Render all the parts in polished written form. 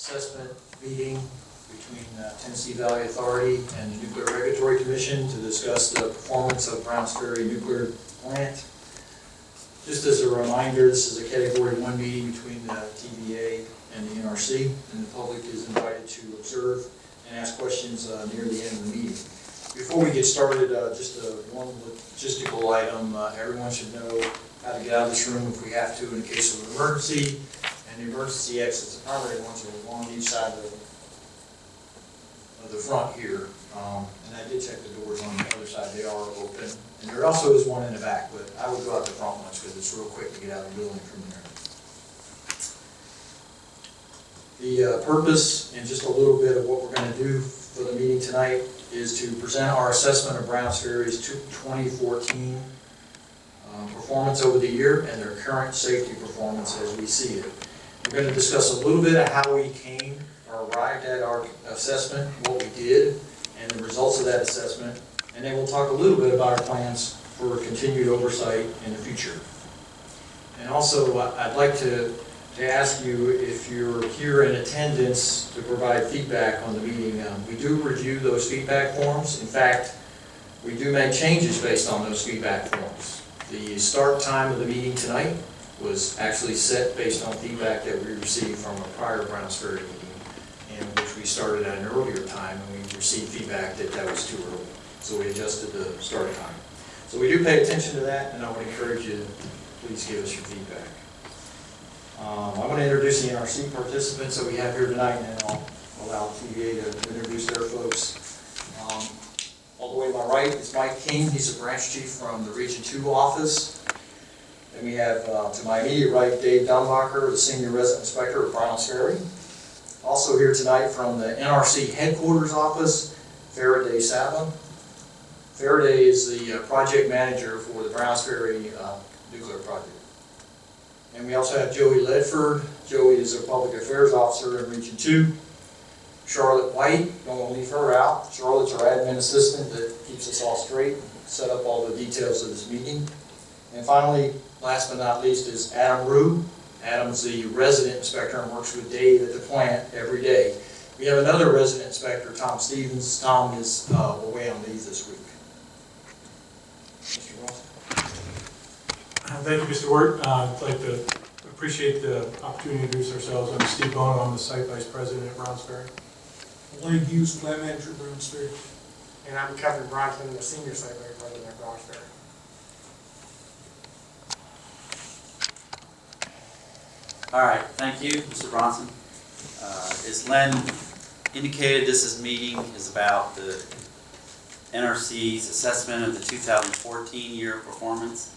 assessment meeting between Tennessee Valley Authority and the Nuclear Regulatory Commission to discuss the performance of Browns Ferry Nuclear Plant. Just as a reminder, this is a Category 1 meeting between the TVA and the NRC, and the public is invited to observe and ask questions near the end of the meeting. Before we get started, just one logistical item. Everyone should know how to get out of this room if we have to in case of an emergency. And the emergency exits, the primary ones, are along each side of the front here. And I did check the doors on the other side. They are open. And there also is one in the back, but I would go out the front ones because it's real quick to get out of the building from there. The purpose and just a little bit of what we're going to do for the meeting tonight is to present our assessment of Browns Ferry's 2014 performance over the year and their current safety performance as we see it. We're going to discuss a little bit of how we came or arrived at our assessment, what we did, and the results of that assessment, and then we'll talk a little bit about our plans for continued oversight in the future. And also, I'd like to ask you if you're here in attendance to provide feedback on the meeting. We do review those feedback forms. In fact, we do make changes based on those feedback forms. The start time of the meeting tonight was actually set based on feedback that we received from a prior Browns Ferry meeting, in which we started at an earlier time, and we received feedback that that was too early. So we adjusted the start time. So we do pay attention to that, and I would encourage you to please give us your feedback. I want to introduce the NRC participants that we have here tonight, and then I'll allow TVA to introduce their folks. All the way to my right is Mike King. He's a branch chief from the Region 2 office. Then we have, to my immediate right, Dave Dumbacher, the senior resident inspector of Browns Ferry. Also here tonight from the NRC headquarters office, Ferry Sava. Ferry is the project manager for the Browns Ferry nuclear project. And we also have Joey Ledford. Joey is a public affairs officer in Region 2. Charlotte White, don't want to leave her out. Charlotte's our admin assistant that keeps us all straight, set up all the details of this meeting. And finally, last but not least, is Adam Rue. Adam's the resident inspector and works with Dave at the plant every day. We have another resident inspector, Tom Stevens. Tom is away on leave this week. Mr. Ross. Thank you, Mr. Wirt. I'd like to appreciate the opportunity to introduce ourselves. I'm Steve Bono. I'm the site vice president at Browns Ferry. Land Use Plant Manager, Browns Ferry. And I'm Kevin Bronson, the senior site vice president at Browns Ferry. All right, thank you, Mr. Bronson. As Len indicated, this meeting is about the NRC's assessment of the 2014 year performance.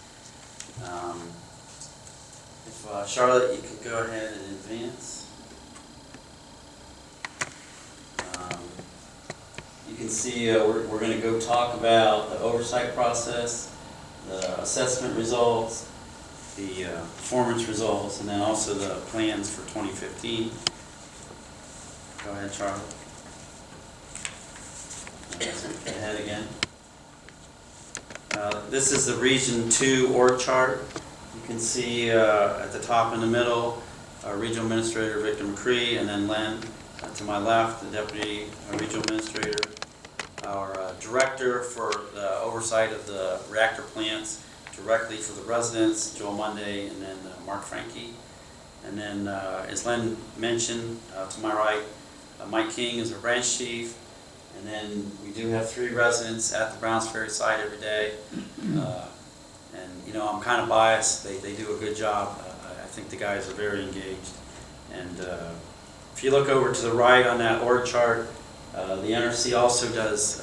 If Charlotte, you could go ahead and advance. You can see we're going to go talk about the oversight process, the assessment results, the performance results, and then also the plans for 2015. Go ahead, Charlotte. Go ahead again. This is the Region 2 org chart. You can see at the top in the middle, Regional Administrator Victor McCree, and then Len to my left, the Deputy Regional Administrator, our Director for the oversight of the reactor plants directly for the residents, Joel Monday, and then Mark Franke. And then, as Len mentioned, to my right, Mike King is our branch chief. And then we do have 3 residents at the Browns Ferry site every day. And you know, I'm kind of biased. They do a good job. I think the guys are very engaged. And if you look over to the right on that org chart, the NRC also does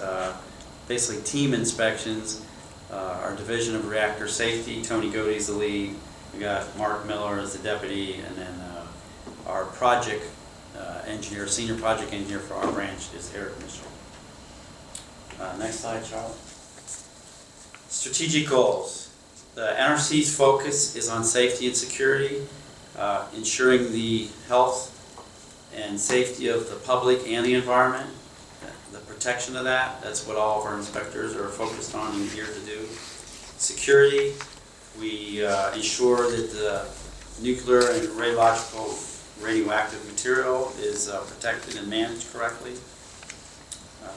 basically team inspections. Our Division of Reactor Safety, Tony Godey's the lead. We got Mark Miller as the deputy, and then our project engineer, senior project engineer for our branch is Eric Mitchell. Next slide, Charlotte. Strategic goals. The NRC's focus is on safety and security, ensuring the health and safety of the public and the environment, the protection of that. That's what all of our inspectors are focused on and here to do. Security, we ensure that the nuclear and radiological radioactive material is protected and managed correctly.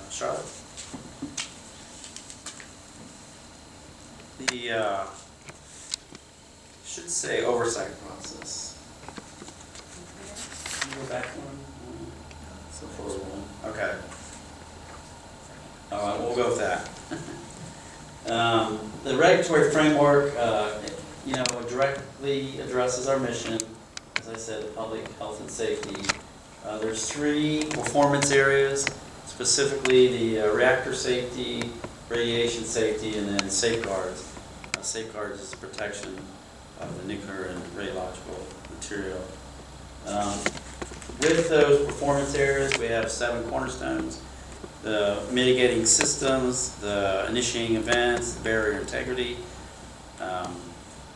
Charlotte? The should say oversight process. Can you go back one? It's the forward one. Okay. All right, we'll go with that. The regulatory framework, directly addresses our mission. As I said, public health and safety. There's 3 performance areas, specifically the reactor safety, radiation safety, and then safeguards. Safeguards is the protection of the nuclear and radiological material. With those performance areas, we have 7 cornerstones: the mitigating systems, the initiating events, the barrier integrity.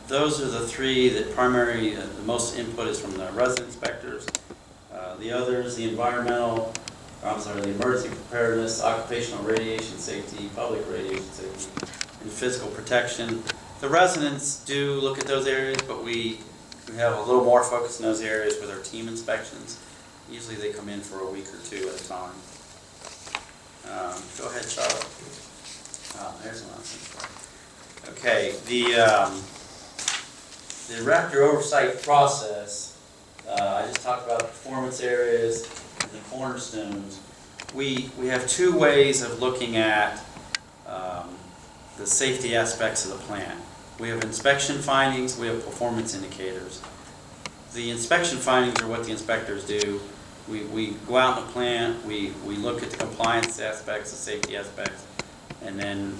Those are the 3 that the most input is from the resident inspectors. The others, the the emergency preparedness, occupational radiation safety, public radiation safety, and physical protection. The residents do look at those areas, but we have a little more focus in those areas with our team inspections. Usually they come in for a week or 2 at a time. Go ahead, Charlotte. There's one. Okay, the reactor oversight process, I just talked about the performance areas and the cornerstones. We have 2 ways of looking at the safety aspects of the plant. We have inspection findings, we have performance indicators. The inspection findings are what the inspectors do. We go out in the plant, we look at the compliance aspects, the safety aspects, and then,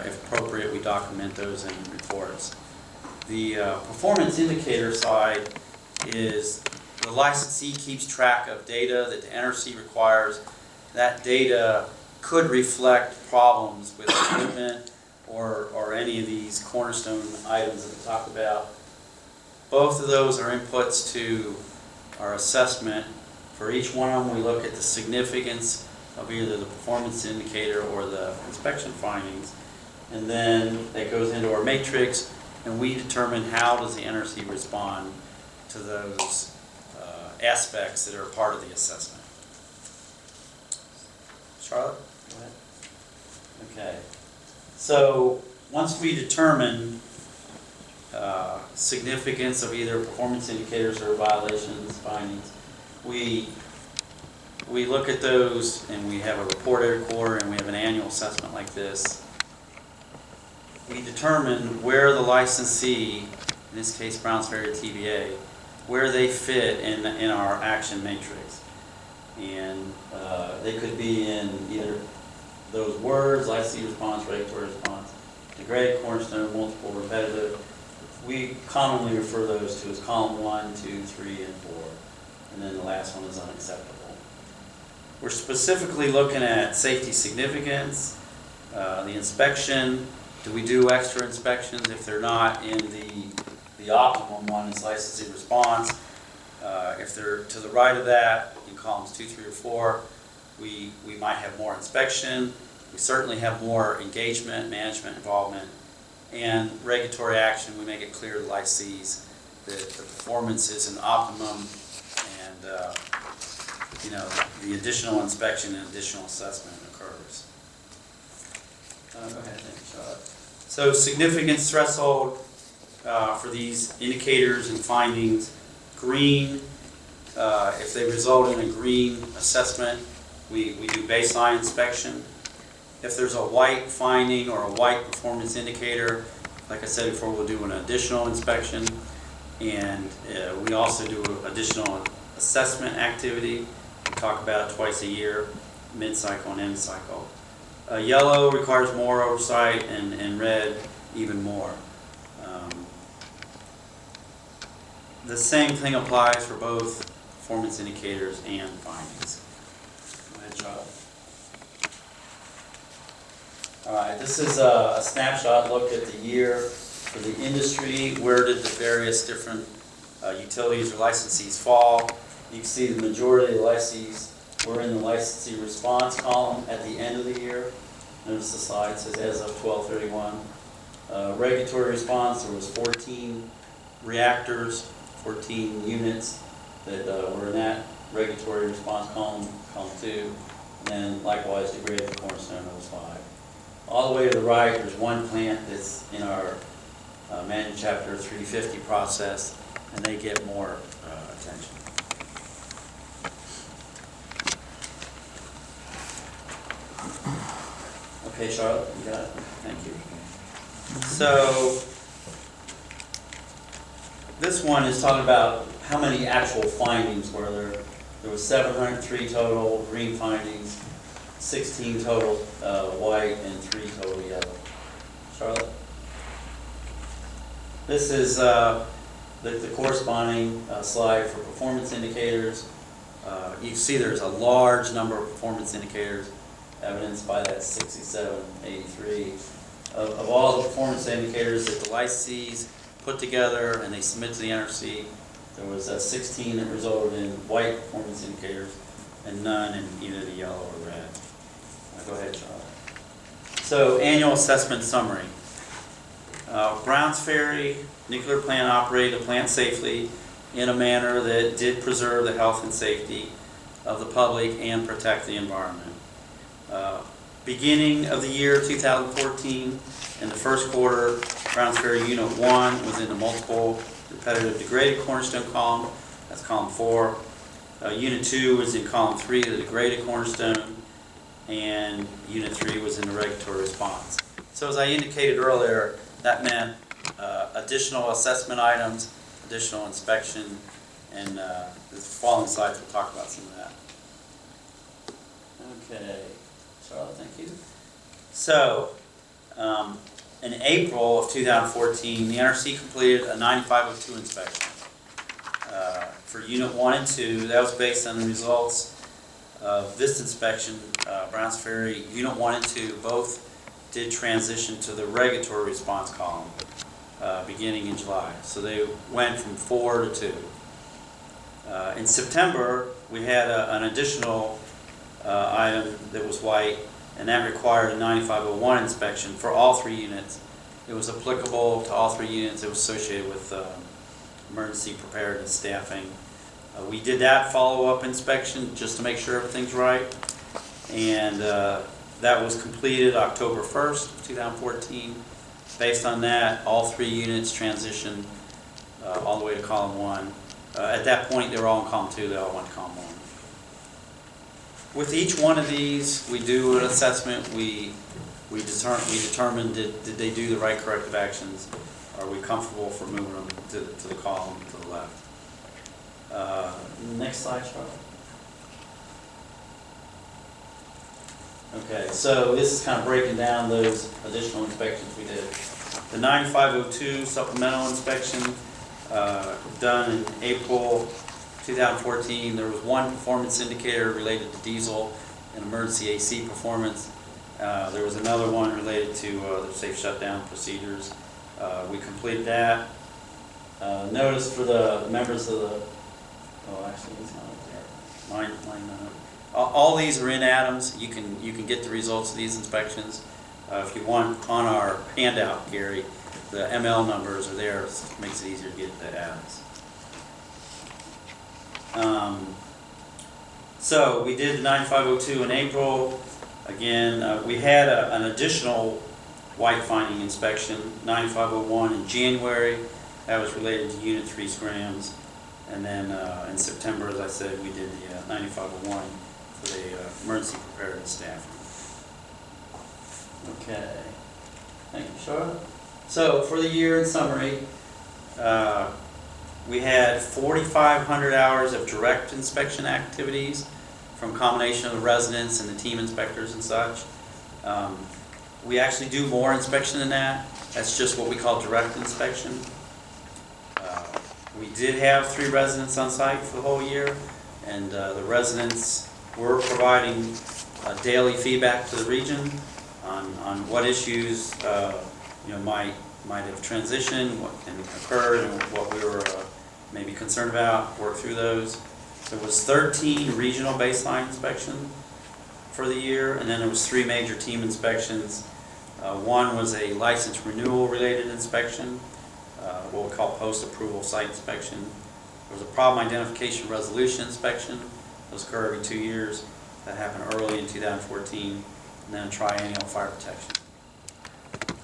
if appropriate, we document those in reports. The performance indicator side is the licensee keeps track of data that the NRC requires. That data could reflect problems with equipment or any of these cornerstone items that we talked about. Both of those are inputs to our assessment. For each one of them, we look at the significance of either the performance indicator or the inspection findings, and then it goes into our matrix, and we determine how does the NRC respond to those aspects that are part of the assessment. Charlotte, go ahead. Okay. So once we determine significance of either performance indicators or violations, findings, we look at those and we have a report every quarter and we have an annual assessment like this. We determine where the licensee, in this case Browns Ferry TVA, where they fit in our action matrix. And they could be in either those words, licensee response, regulatory response, degrade, cornerstone, multiple, repetitive. We commonly refer those to as column 1, 2, 3, and 4. And then the last one is unacceptable. We're specifically looking at safety significance, the inspection. Do we do extra inspections if they're not in the optimum one is licensee response? If they're to the right of that, in columns 2, 3, or 4, we might have more inspection. We certainly have more engagement, management involvement, and regulatory action. We make it clear to licensees that the performance is an optimum, and the additional inspection and additional assessment occurs. Go ahead, thank you, Charlotte. So significance threshold for these indicators and findings: green. If they result in a green assessment, we do baseline inspection. If there's a white finding or a white performance indicator, like I said before, we'll do an additional inspection, and we also do additional assessment activity. We talk about it twice a year, mid-cycle and end-cycle. Yellow requires more oversight, and red even more. The same thing applies for both performance indicators and findings. Go ahead, Charlotte. All right, this is a snapshot look at the year for the industry. Where did the various different utilities or licensees fall? You can see the majority of the licensees were in the licensee response column at the end of the year. Notice the slide says as of 12/31. Regulatory response, there was 14 reactors, 14 units. that were in that regulatory response column 2, and then likewise degraded the cornerstone of 5. All the way to the right, there's one plant that's in our manual chapter 350 process, and they get more attention. Okay, Charlotte, you got it? Thank you. So, this one is talking about how many actual findings were there. There was 703 total green findings, 16 total white, and 3 total yellow. Charlotte? This is the corresponding slide for performance indicators. You can see there's a large number of performance indicators evidenced by that 6783. Of all the performance indicators that the licensees put together and they submit to the NRC, there was 16 that resulted in white performance indicators and none in either the yellow or red. Go ahead, Charlotte. So, annual assessment summary. Browns Ferry nuclear plant operated the plant safely in a manner that did preserve the health and safety of the public and protect the environment. Beginning of the year 2014, in the first quarter, Browns Ferry Unit 1 was in the multiple repetitive degraded cornerstone column. That's column 4. Unit 2 was in column 3, the degraded cornerstone, and Unit 3 was in the regulatory response. So as I indicated earlier, that meant additional assessment items, additional inspection, and the following slides will talk about some of that. Okay, Charlotte, thank you. So, in April of 2014, the NRC completed a 9502 inspection for Unit 1 and 2. That was based on the results of this inspection. Browns Ferry Unit 1 and 2 both did transition to the regulatory response column beginning in July. So they went from 4 to 2. In September, we had an additional item that was white, and that required a 9501 inspection for all 3 units. It was applicable to all 3 units. It was associated with emergency preparedness staffing. We did that follow-up inspection just to make sure everything's right, and that was completed October 1st, 2014. Based on that, all 3 units transitioned all the way to column 1. At that point, they were all in column 2. They all went to column 1. With each one of these, we do an assessment. We determine did they do the right corrective actions? Are we comfortable for moving them to the column to the left? Next slide, Charlotte. Okay, so this is kind of breaking down those additional inspections we did. The 9502 supplemental inspection done in April 2014, there was one performance indicator related to diesel and emergency AC performance. There was another one related to the safe shutdown procedures. We completed that. Notice for the members of the, oh actually it's not up there. Mine all these are in Adams. You can get the results of these inspections. If you want, on our handout, Gary, the ML numbers are there. It makes it easier to get to Adams. So we did the 9502 in April. Again, we had an additional white finding inspection, 9501 in January. That was related to Unit 3 scrams. And then in September, as I said, we did the 9501 for the emergency preparedness staff. Okay. Thank you, Charlotte. So for the year in summary, we had 4,500 hours of direct inspection activities from a combination of the residents and the team inspectors and such. We actually do more inspection than that. That's just what we call direct inspection. We did have 3 residents on site for the whole year, and the residents were providing daily feedback to the region on what issues might have transitioned, what can occur, and what we were maybe concerned about, work through those. There was 13 regional baseline inspections for the year, and then there was 3 major team inspections. One was a license renewal related inspection, what we call post-approval site inspection. There was a problem identification resolution inspection. Those occur every 2 years. That happened early in 2014, and then triennial fire protection.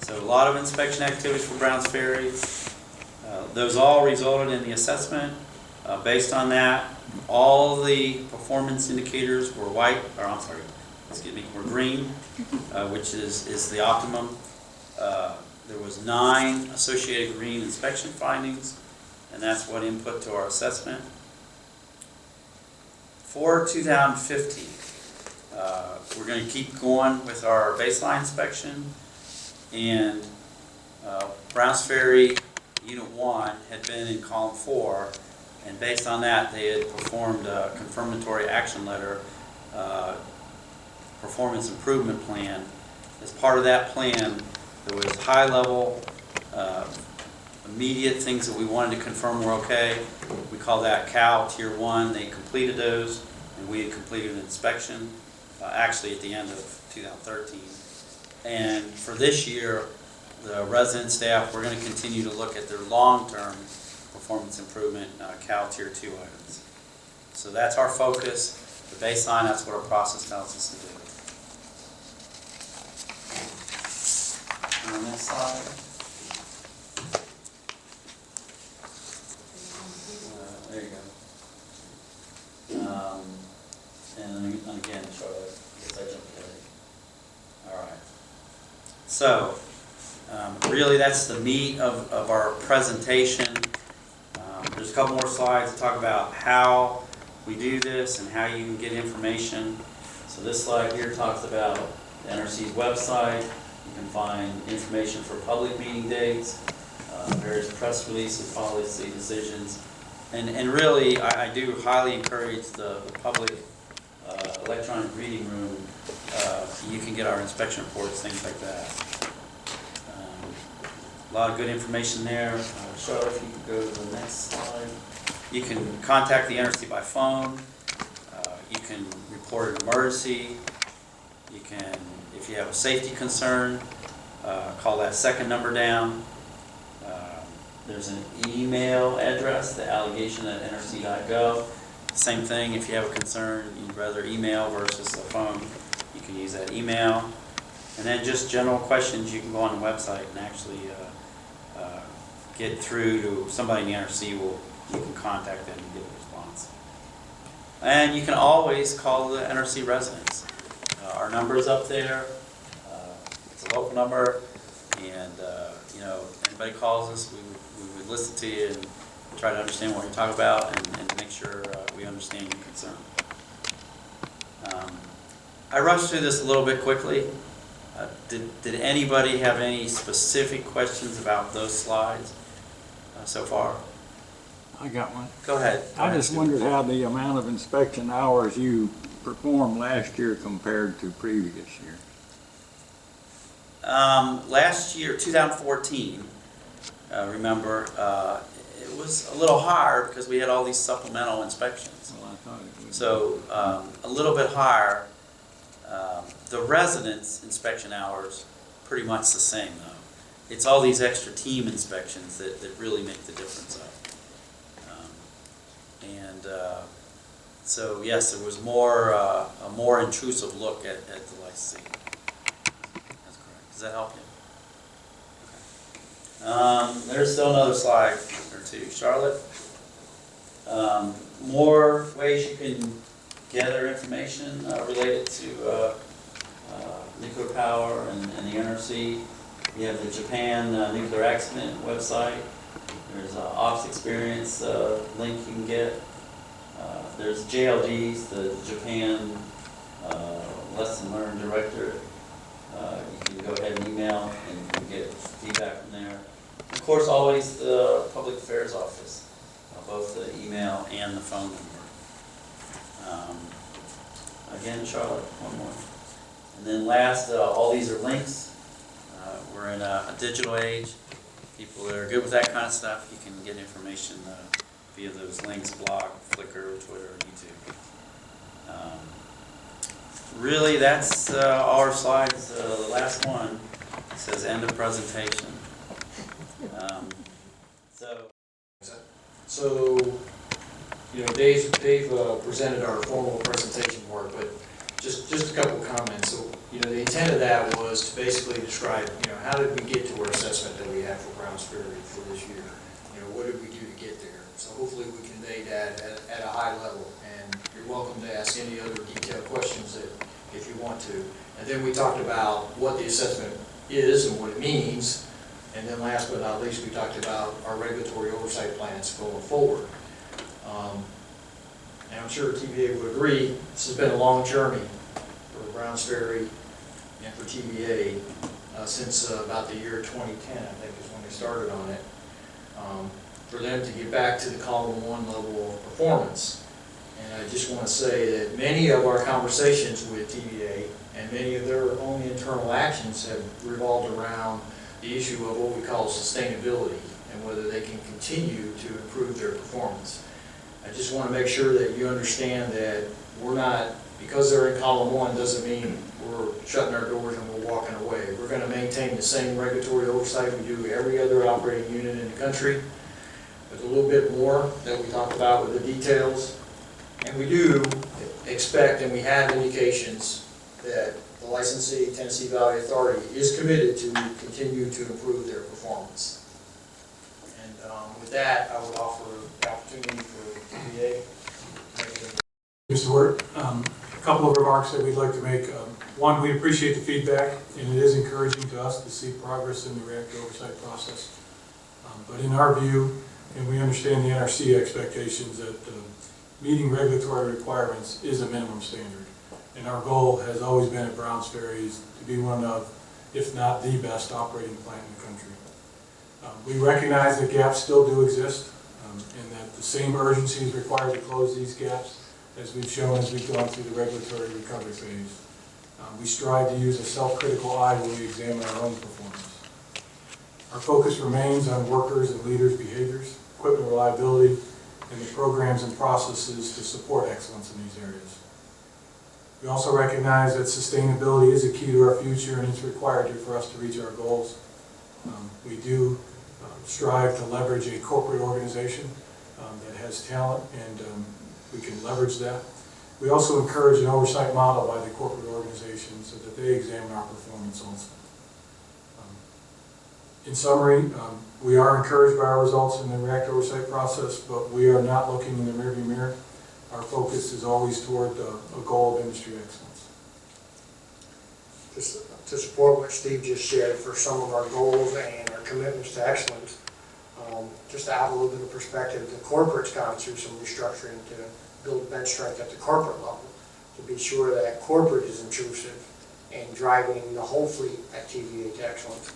So a lot of inspection activities for Browns Ferry. Those all resulted in the assessment. Based on that, all the performance indicators were were green, which is the optimum. There was 9 associated green inspection findings, and that's what input to our assessment. For 2015, we're going to keep going with our baseline inspection, and Browns Ferry Unit 1 had been in column 4, and based on that they had performed a confirmatory action letter performance improvement plan. As part of that plan, there was high-level immediate things that we wanted to confirm were okay. We call that Cal Tier 1. They completed those, and we had completed an inspection actually at the end of 2013. And for this year, the resident staff, we're going to continue to look at their long-term performance improvement Cal Tier 2 items. So that's our focus. The baseline, that's what our process tells us to do. On this side. There you go. And again, Charlotte, I guess I jumped ahead. All right. So, really that's the meat of our presentation. There's a couple more slides to talk about how we do this and how you can get information. So this slide here talks about the NRC's website. You can find information for public meeting dates, various press releases, policy decisions, and really I do highly encourage the public electronic reading room. You can get our inspection reports, things like that. A lot of good information there. Charlotte, if you could go to the next slide. You can contact the NRC by phone. You can report an emergency. You can, if you have a safety concern, call that second number down. There's an email address, the allegation@nrc.gov. Same thing, if you have a concern, you'd rather email versus a phone, you can use that email. And then just general questions, you can go on the website and actually get through to somebody in the NRC. You can contact them and get a response. And you can always call the NRC residents. Our number is up there. It's a local number, and you know, anybody calls us, we would listen to you and try to understand what you're talking about, and make sure we understand your concern. I rushed through this a little bit quickly. Did anybody have any specific questions about those slides so far? I got one. Go ahead. I just wondered how the amount of inspection hours you performed last year compared to previous year. Last year, 2014, remember, it was a little higher because we had all these supplemental inspections. Well, I thought it was. So a little bit higher. The residents' inspection hours, pretty much the same though. It's all these extra team inspections that really make the difference up. So yes, there was more a more intrusive look at the licensing. That's correct. Does that help you? Okay. There's still another slide or two. Charlotte? More ways you can gather information related to nuclear power and the NRC. You have the Japan nuclear accident website. There's an ops experience link you can get. There's JLDs, the Japan Lesson Learned Director. You can go ahead and email and get feedback from there. Of course, always the Public Affairs Office, both the email and the phone number. Again, Charlotte, one more. And then last, all these are links. We're in a digital age. People that are good with that kind of stuff, you can get information via those links, blog, Flickr, Twitter, YouTube. Really, that's all our slides. The last one says end of presentation. So you know, Dave presented our formal presentation work, but just a couple comments. So, you know, the intent of that was to basically describe, you know, how did we get to our assessment that we have for Browns Ferry for this year? You know, what did we do to get there? So hopefully we convey that at a high level, and you're welcome to ask any other detailed questions that, if you want to. And then we talked about what the assessment is and what it means. And then last but not least, we talked about our regulatory oversight plans going forward. And I'm sure TVA would agree, this has been a long journey for Browns Ferry and for TVA since about the year 2010, I think is when they started on it, for them to get back to the column 1 level of performance. And I just want to say that many of our conversations with TVA and many of their own internal actions have revolved around the issue of what we call sustainability and whether they can continue to improve their performance. I just want to make sure that you understand that we're not, because they're in column 1 doesn't mean we're shutting our doors and we're walking away. We're going to maintain the same regulatory oversight we do every other operating unit in the country, with a little bit more that we talked about with the details. And we do expect, and we have indications, that the licensee, Tennessee Valley Authority, is committed to continue to improve their performance. And with that, I would offer the opportunity for TVA. Mr. Wirt, a couple of remarks that we'd like to make. One, we appreciate the feedback, and it is encouraging to us to see progress in the reactor oversight process. But in our view, and we understand the NRC expectations, that meeting regulatory requirements is a minimum standard. And our goal has always been at Browns Ferry to be one of, if not the best operating plant in the country. We recognize that gaps still do exist, and that the same urgency is required to close these gaps as we've shown as we've gone through the regulatory recovery phase. We strive to use a self-critical eye when we examine our own performance. Our focus remains on workers' and leaders' behaviors, equipment reliability, and the programs and processes to support excellence in these areas. We also recognize that sustainability is a key to our future, and it's required for us to reach our goals. We do strive to leverage a corporate organization that has talent, and we can leverage that. We also encourage an oversight model by the corporate organization so that they examine our performance also. In summary, we are encouraged by our results in the reactor oversight process, but we are not looking in the rearview mirror. Our focus is always toward a goal of industry excellence. To support what Steve just shared for some of our goals and our commitments to excellence, just to add a little bit of perspective, the corporate's gone through some restructuring to build bench strength at the corporate level to be sure that corporate is intrusive and driving the whole fleet at TVA to excellence.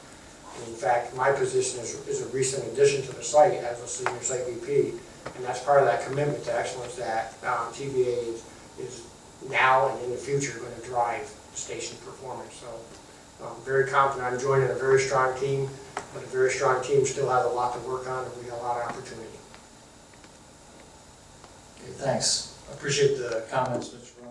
And in fact, my position is a recent addition to the site as a senior site VP, and that's part of that commitment to excellence that TVA is now and in the future going to drive station performance. So I'm very confident I'm joining a very strong team, but a very strong team still has a lot to work on, and we got a lot of opportunity. Okay, thanks. I appreciate the comments, Mr.